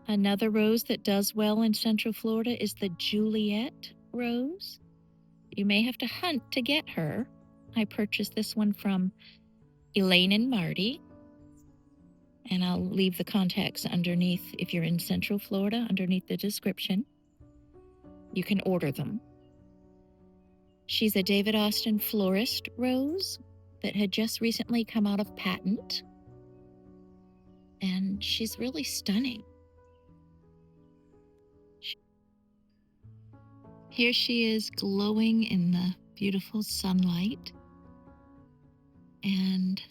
Another rose that does well in Central Florida is the Juliet rose. You may have to hunt to get her. I purchased this one from Elaine and Marty, and I'll leave the contacts underneath if you're in Central Florida, underneath the description. You can order them. She's a David Austin Florist rose that had just recently come out of patent, and she's really stunning. Here she is glowing in the beautiful sunlight. And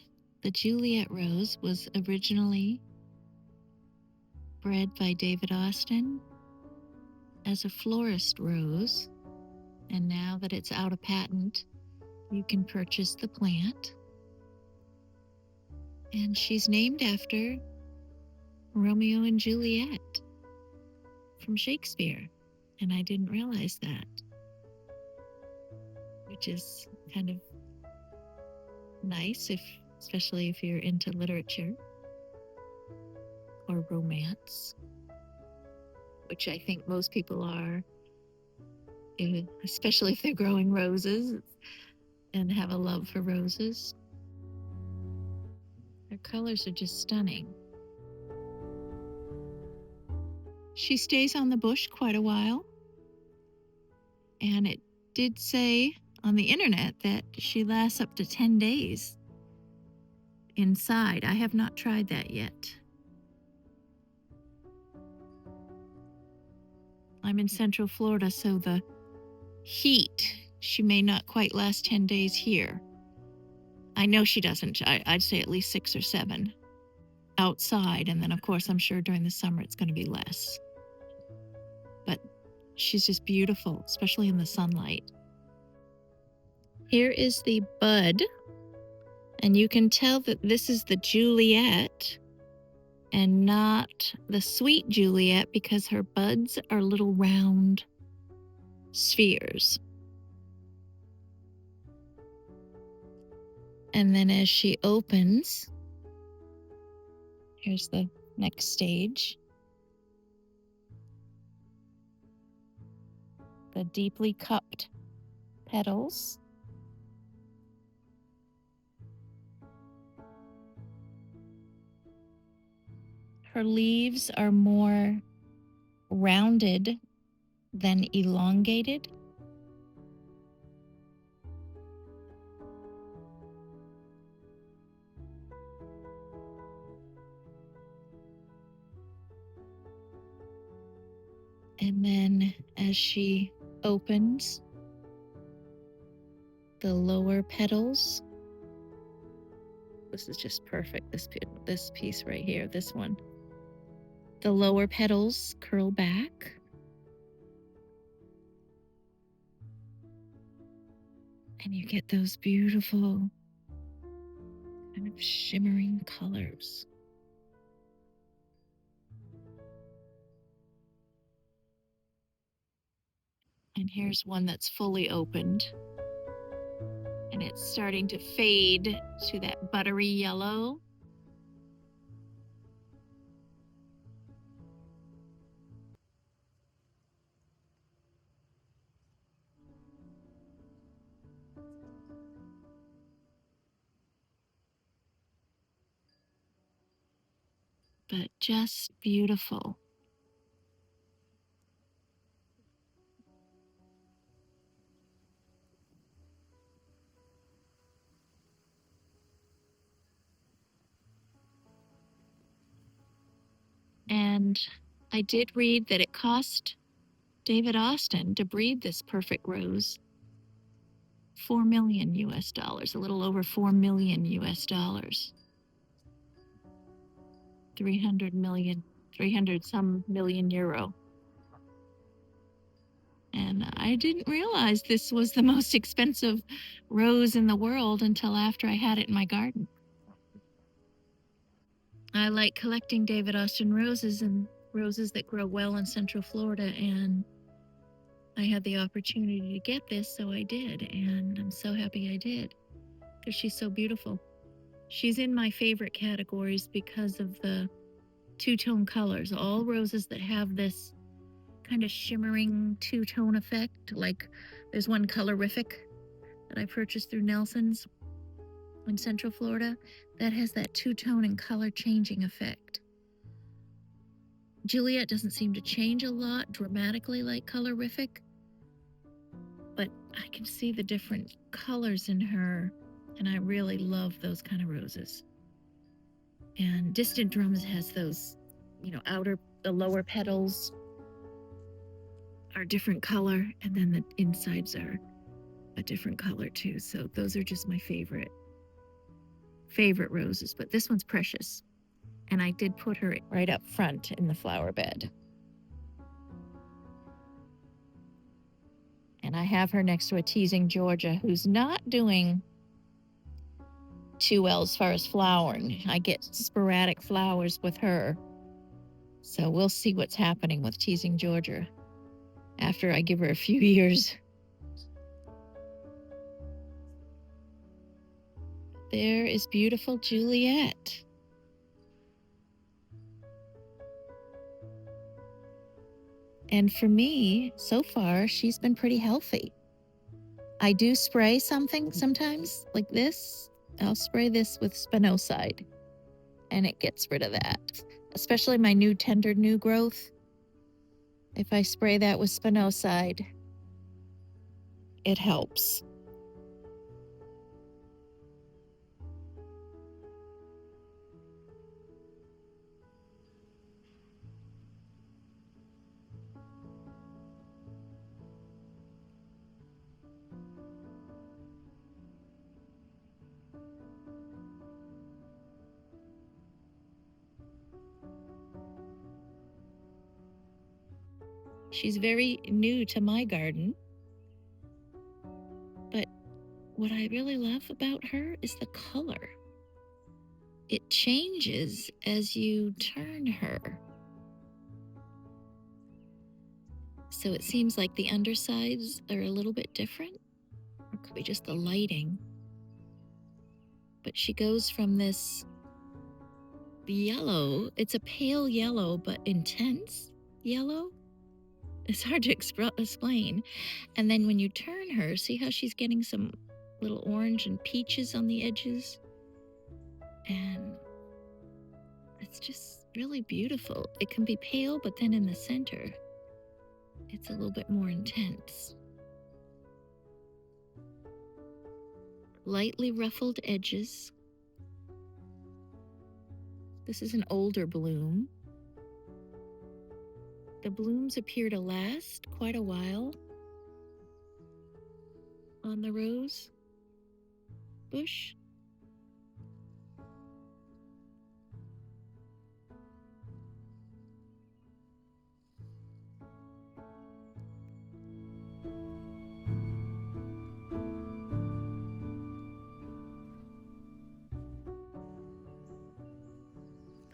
the Juliet rose was originally bred by David Austin as a florist rose. And now that it's out of patent, you can purchase the plant. And she's named after Romeo and Juliet from Shakespeare. And I didn't realize that, which is kind of nice, especially if you're into literature or romance, which I think most people are, especially if they're growing roses and have a love for roses. Their colors are just stunning. She stays on the bush quite a while, and it did say on the internet that she lasts up to 10 days inside. I have not tried that yet. I'm in Central Florida, so the heat, she may not quite last 10 days here. I know she doesn't. I'd say at least 6 or 7 outside, and then of course I'm sure during the summer it's going to be less. But she's just beautiful, especially in the sunlight. Here is the bud, and you can tell that this is the Juliet and not the sweet Juliet because her buds are little round spheres. And then as she opens, here's the next stage. The deeply cupped petals. Her leaves are more rounded than elongated. And then as she opens, the lower petals, this is just perfect, this piece right here, this one. The lower petals curl back. And you get those beautiful kind of shimmering colors. And here's one that's fully opened. And it's starting to fade to that buttery yellow. But just beautiful. And I did read that it cost David Austin to breed this perfect rose $4 million US, a little over $4 million US. 300 some million euro. And I didn't realize this was the most expensive rose in the world until after I had it in my garden. I like collecting David Austin roses and roses that grow well in Central Florida, and I had the opportunity to get this, so I did, and I'm so happy I did because she's so beautiful. She's in my favorite categories because of the two-tone colors, all roses that have this kind of shimmering two-tone effect. Like there's one colorific that I purchased through Nelson's in Central Florida that has that two-tone and color changing effect. Juliet doesn't seem to change a lot dramatically like colorific, but I can see the different colors in her, and I really love those kind of roses. And Distant Drums has those, the lower petals are different color, and then the insides are a different color too. So those are just my favorite roses, but this one's precious. And I did put her right up front in the flower bed. And I have her next to a Teasing Georgia who's not doing too well as far as flowering. I get sporadic flowers with her. So we'll see what's happening with Teasing Georgia after I give her a few years. There is beautiful Juliet. And for me, so far, she's been pretty healthy. I do spray something sometimes, like this. I'll spray this with spinoside, and it gets rid of that. Especially my tender new growth. If I spray that with spinoside, it helps. She's very new to my garden, but what I really love about her is the color. It changes as you turn her. So it seems like the undersides are a little bit different, or it could be just the lighting. But she goes from this yellow, it's a pale yellow, but intense yellow. It's hard to explain. And then when you turn her, see how she's getting some little orange and peaches on the edges? And it's just really beautiful. It can be pale, but then in the center, it's a little bit more intense. Lightly ruffled edges. This is an older bloom. The blooms appear to last quite a while on the rose bush.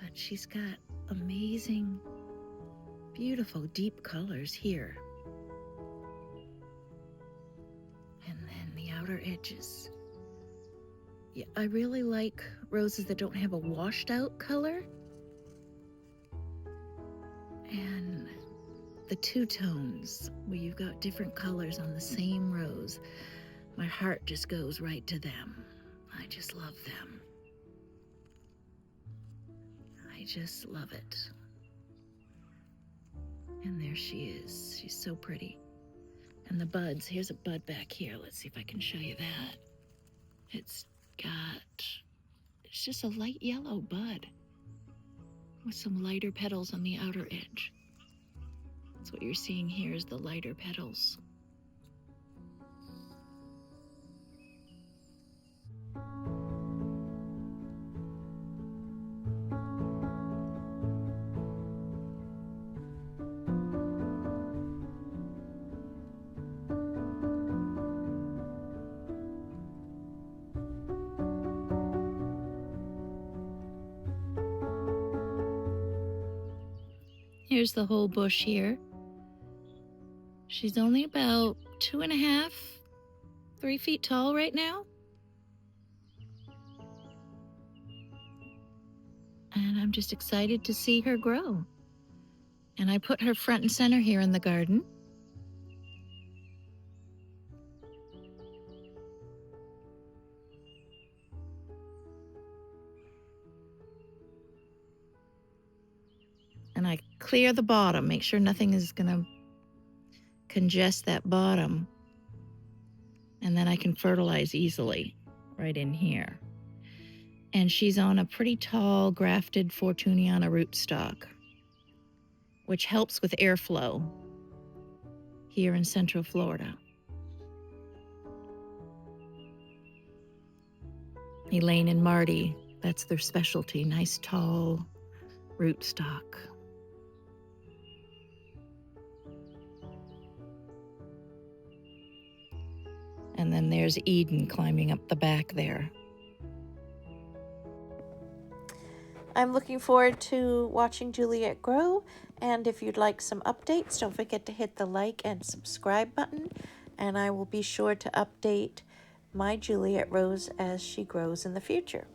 But she's got amazing, beautiful, deep colors here. And then the outer edges. Yeah, I really like roses that don't have a washed out color. And the two tones where you've got different colors on the same rose. My heart just goes right to them. I just love them. I just love it. And there she is. She's so pretty. And the buds, here's a bud back here. Let's see if I can show you that. It's just a light yellow bud with some lighter petals on the outer edge. That's what you're seeing here is the lighter petals. Here's the whole bush here. She's only about 2.5, 3 feet tall right now. And I'm just excited to see her grow. And I put her front and center here in the garden. And I clear the bottom, make sure nothing is going to congest that bottom. And then I can fertilize easily right in here. And she's on a pretty tall grafted Fortuniana rootstock, which helps with airflow here in Central Florida. Elaine and Marty, that's their specialty, nice tall rootstock. And then there's Eden climbing up the back there. I'm looking forward to watching Juliet grow, and if you'd like some updates, don't forget to hit the like and subscribe button, and I will be sure to update my Juliet rose as she grows in the future.